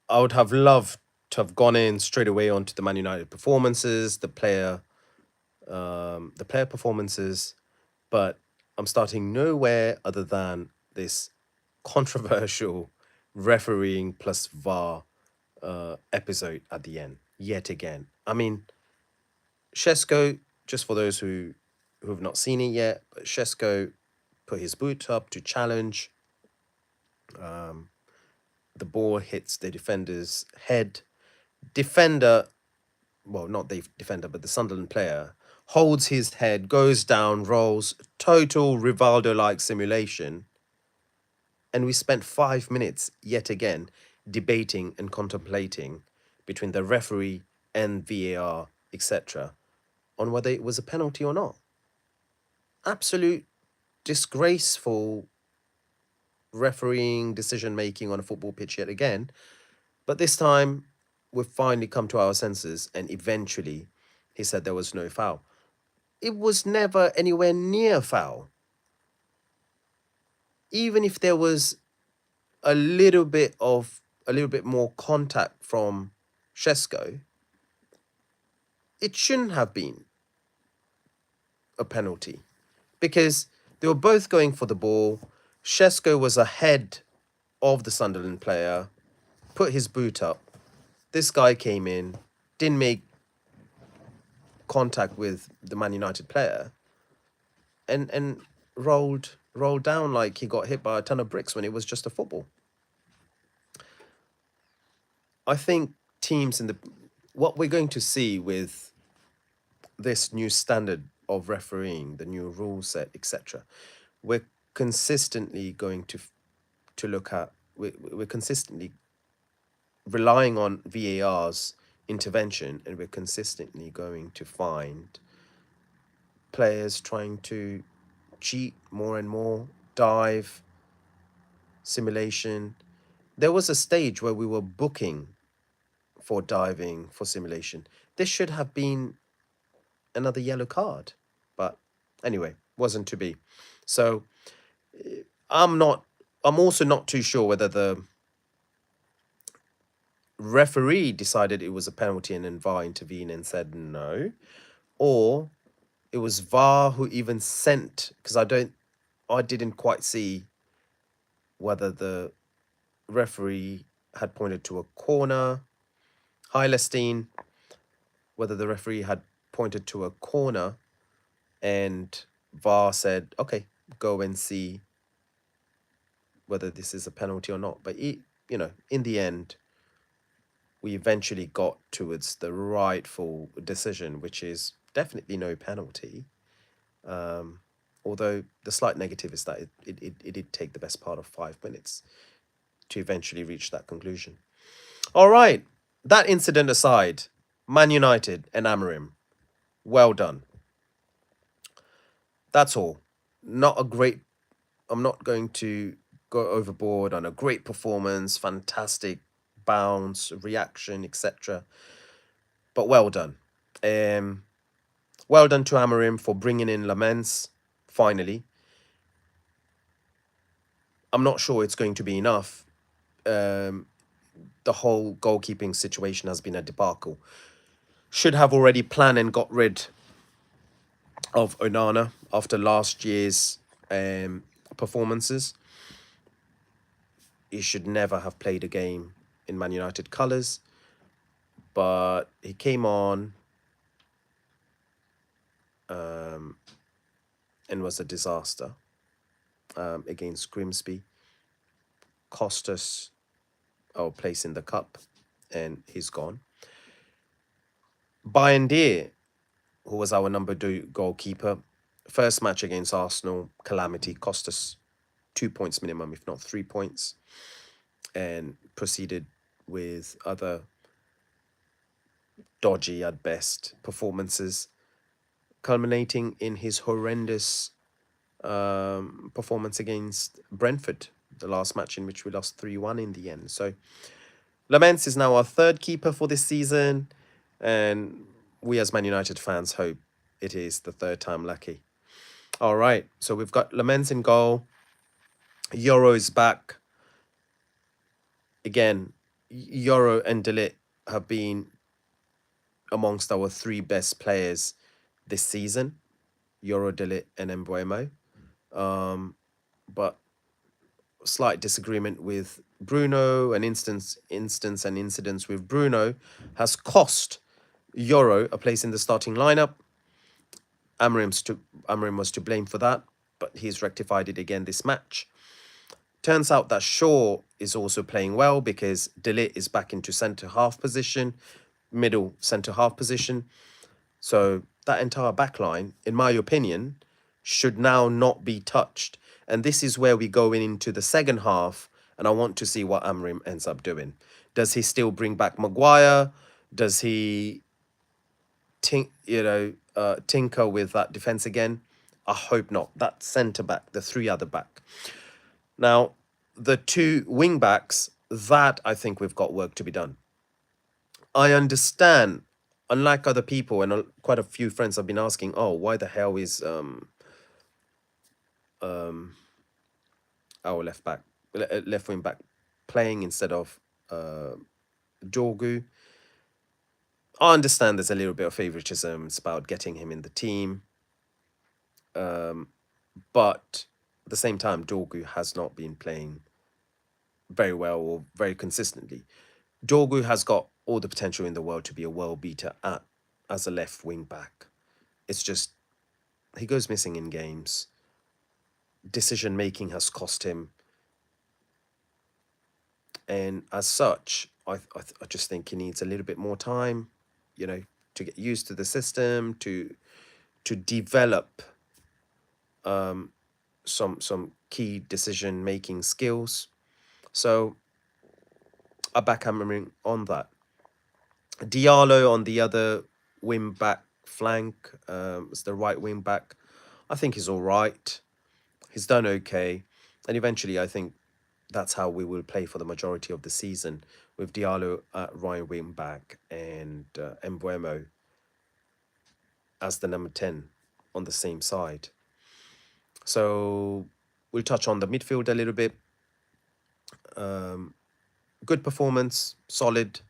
I would have loved to have gone in straight away onto the Man United performances, the player performances, but I'm starting nowhere other than this controversial refereeing plus VAR episode at the end, yet again. I mean, Shesko, just for those who have not seen it yet, but Shesko put his boot up to challenge. The ball hits the defender's head. Defender, well, not the defender, but the Sunderland player, holds his head, goes down, rolls, total Rivaldo like simulation. And we spent 5 minutes yet again debating and contemplating between the referee and VAR, etc., on whether it was a penalty or not. Absolute disgraceful refereeing decision making on a football pitch yet again. But this time, we've finally come to our senses, and eventually, he said there was no foul. It was never anywhere near foul. Even if there was a little bit more contact from Shesko, it shouldn't have been a penalty because they were both going for the ball. Shesko was ahead of the Sunderland player, put his boot up. This guy came in, didn't make contact with the Man United player, and rolled down like he got hit by a ton of bricks when it was just a football. I think teams in the what we're going to see with this new standard of refereeing, the new rule set, etc., we're consistently going to look at we're consistently relying on VAR's intervention, and we're consistently going to find players trying to cheat more and more, dive, simulation. There was a stage where we were booking for diving, for simulation. This should have been another yellow card, but anyway, wasn't to be. So I'm also not too sure whether the referee decided it was a penalty and then VAR intervened and said no, or it was VAR who even sent, because I didn't quite see whether the referee had pointed to a corner. Heilestein, whether the referee had pointed to a corner and VAR said, okay, go and see whether this is a penalty or not. But, in the end, we eventually got towards the rightful decision, which is definitely no penalty. Although the slight negative is that it did take the best part of 5 minutes to eventually reach that conclusion. All right, that incident aside, Man United and Amorim, well done. That's all. I'm not going to go overboard on a great performance, fantastic bounce, reaction, etc. But well done. Well done to Amorim for bringing in Lamens, finally. I'm not sure it's going to be enough. The whole goalkeeping situation has been a debacle. Should have already planned and got rid of Onana after last year's performances. He should never have played a game in Man United colours, but he came on and was a disaster against Grimsby. Cost us our place in the cup, and he's gone. Bayern, who was our number 2 goalkeeper, first match against Arsenal, calamity, cost us 2 points minimum, if not 3 points, and proceeded with other dodgy at best performances, culminating in his horrendous performance against Brentford, the last match in which we lost 3-1 in the end. So Lamens is now our third keeper for this season, and we as Man United fans hope it is the third time lucky. All right, so we've got Lamens in goal. Euro is back. Again, Yoro and Delit have been amongst our three best players this season. Yoro, Delit, and Embuemo. Um, but slight disagreement with Bruno, an instance and incidents with Bruno has cost Yoro a place in the starting lineup. Amorim was to blame for that, but he's rectified it again this match. Turns out that Shaw is also playing well because Delit is back into centre half position, middle centre half position. So that entire back line, in my opinion, should now not be touched. And this is where we go into the second half, and I want to see what Amorim ends up doing. Does he still bring back Maguire? Does he tinker with that defense again? I hope not. That centre back, the three other back. Now, the two wing backs, that I think we've got work to be done. I understand, unlike other people, and quite a few friends have been asking, oh, why the hell is our left wing back playing instead of Dorgu? I understand there's a little bit of favoritism. It's about getting him in the team. But at the same time, Dorgu has not been playing very well or very consistently. Dorgu has got all the potential in the world to be a world beater as a left wing back. It's just he goes missing in games. Decision making has cost him, and as such, I just think he needs a little bit more time, to get used to the system, to develop some key decision making skills. So I back hammering on that. Diallo on the other wing back flank, is the right wing back. I think he's all right. He's done okay, and eventually I think that's how we will play for the majority of the season, with Diallo at right wing back and Embuemo as the number 10 on the same side. So we'll touch on the midfield a little bit. Good performance, solid.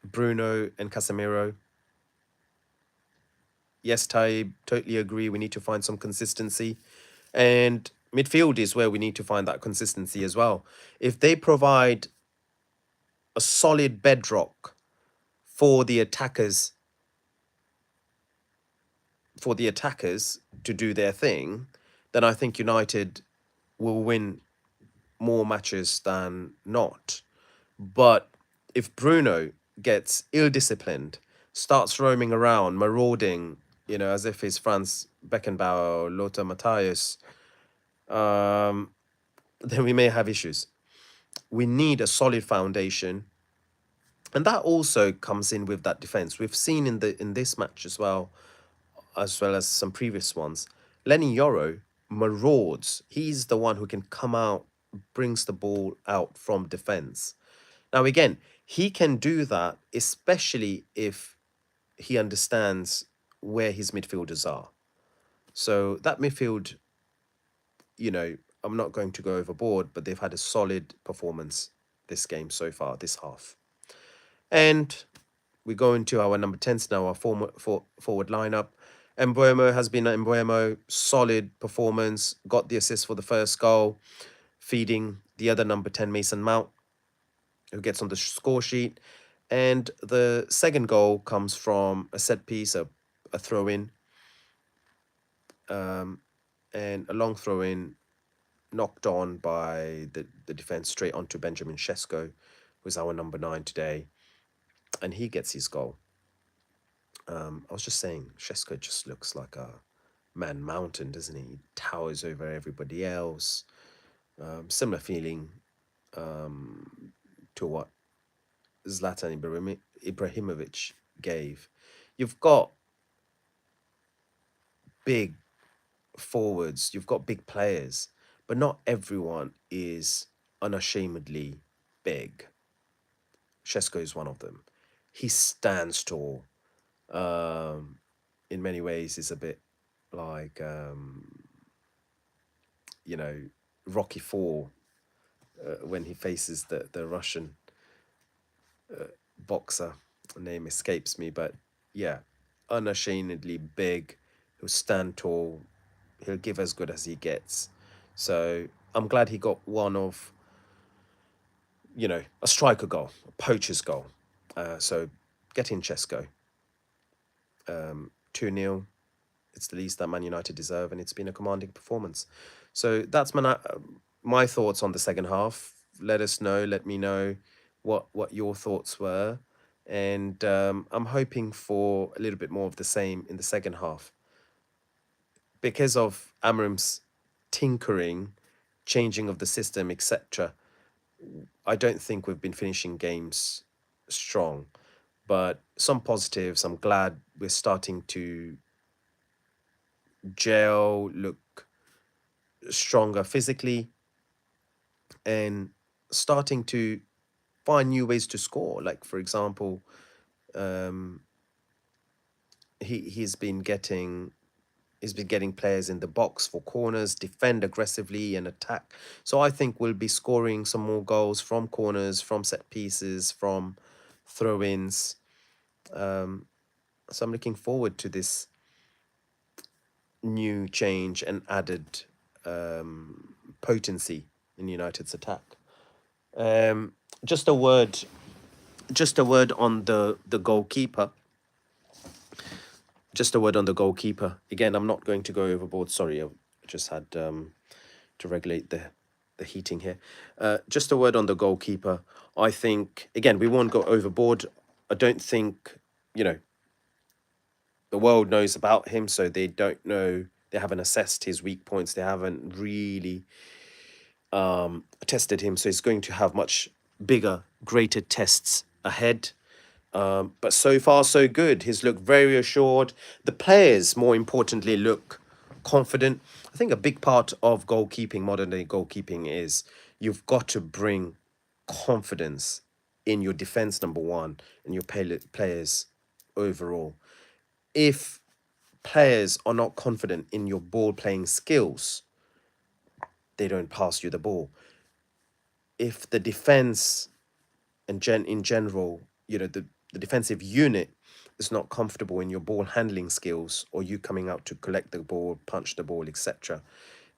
Bruno and Casemiro. Yes, I totally agree. We need to find some consistency. And midfield is where we need to find that consistency as well. If they provide a solid bedrock for the attackers to do their thing, then I think United will win more matches than not. But if Bruno gets ill-disciplined, starts roaming around, marauding, as if he's Franz Beckenbauer or Lothar Matthäus, then we may have issues. We need a solid foundation. And that also comes in with that defense. We've seen in this match as well as some previous ones, Lenny Yoro marauds. He's the one who can come out, brings the ball out from defense. Now, again, he can do that, especially if he understands where his midfielders are. So that midfield, I'm not going to go overboard, but they've had a solid performance this game so far, this half. And we go into our number 10s now, our forward lineup. Embuemo has been Embuemo, solid performance, got the assist for the first goal, feeding the other number 10, Mason Mount, who gets on the score sheet. And the second goal comes from a set piece, a throw in, and a long throw in knocked on by the defense straight onto Benjamin Sesko, who's our number 9 today. And he gets his goal. I was just saying, Sesko just looks like a man mountain, doesn't he? He towers over everybody else. Similar feeling to what Zlatan Ibrahimovic gave. You've got big forwards, you've got big players, but not everyone is unashamedly big. Shesko is one of them. He stands tall. In many ways, is a bit like Rocky IV when he faces the Russian boxer. The name escapes me, but yeah, unashamedly big. He'll stand tall. He'll give as good as he gets. So I'm glad he got one of, a striker goal, a poacher's goal. So get in, Chesco. 2-0. It's the least that Man United deserve, and it's been a commanding performance. So that's my thoughts on the second half. Let us know. Let me know what your thoughts were, and I'm hoping for a little bit more of the same in the second half because of Amram's tinkering, changing of the system, etc. I don't think we've been finishing games strong, but some positives. I'm glad we're starting to gel, look stronger physically, and starting to find new ways to score. Like for example, um, he's been getting players in the box for corners, defend aggressively and attack. So I think we'll be scoring some more goals from corners, from set pieces, from throw-ins. So I'm looking forward to this new change and added potency in United's attack. Um, just a word, just a word on the goalkeeper. Just a word on the goalkeeper. Again, I'm not going to go overboard. Sorry, I just had to regulate the heating here. Just a word on the goalkeeper. I think again we won't go overboard. I don't think you know the world knows about him, so they don't know. They haven't assessed his weak points. They haven't really tested him, so he's going to have much bigger, greater tests ahead. But so far, so good. He's looked very assured. The players, more importantly, look confident. I think a big part of goalkeeping, modern day goalkeeping, is you've got to bring confidence in your defense, number one, and your players overall. If players are not confident in your ball playing skills, they don't pass you the ball. If the defense and in general, the defensive unit is not comfortable in your ball handling skills or you coming out to collect the ball, punch the ball, etc.,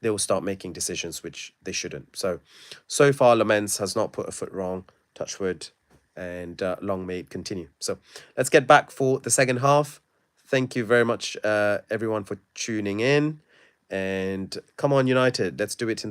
they will start making decisions which they shouldn't. So far, Lamens has not put a foot wrong, touch wood, and long may it continue. So let's get back for the second half. Thank you very much, everyone, for tuning in. And come on, United, let's do it in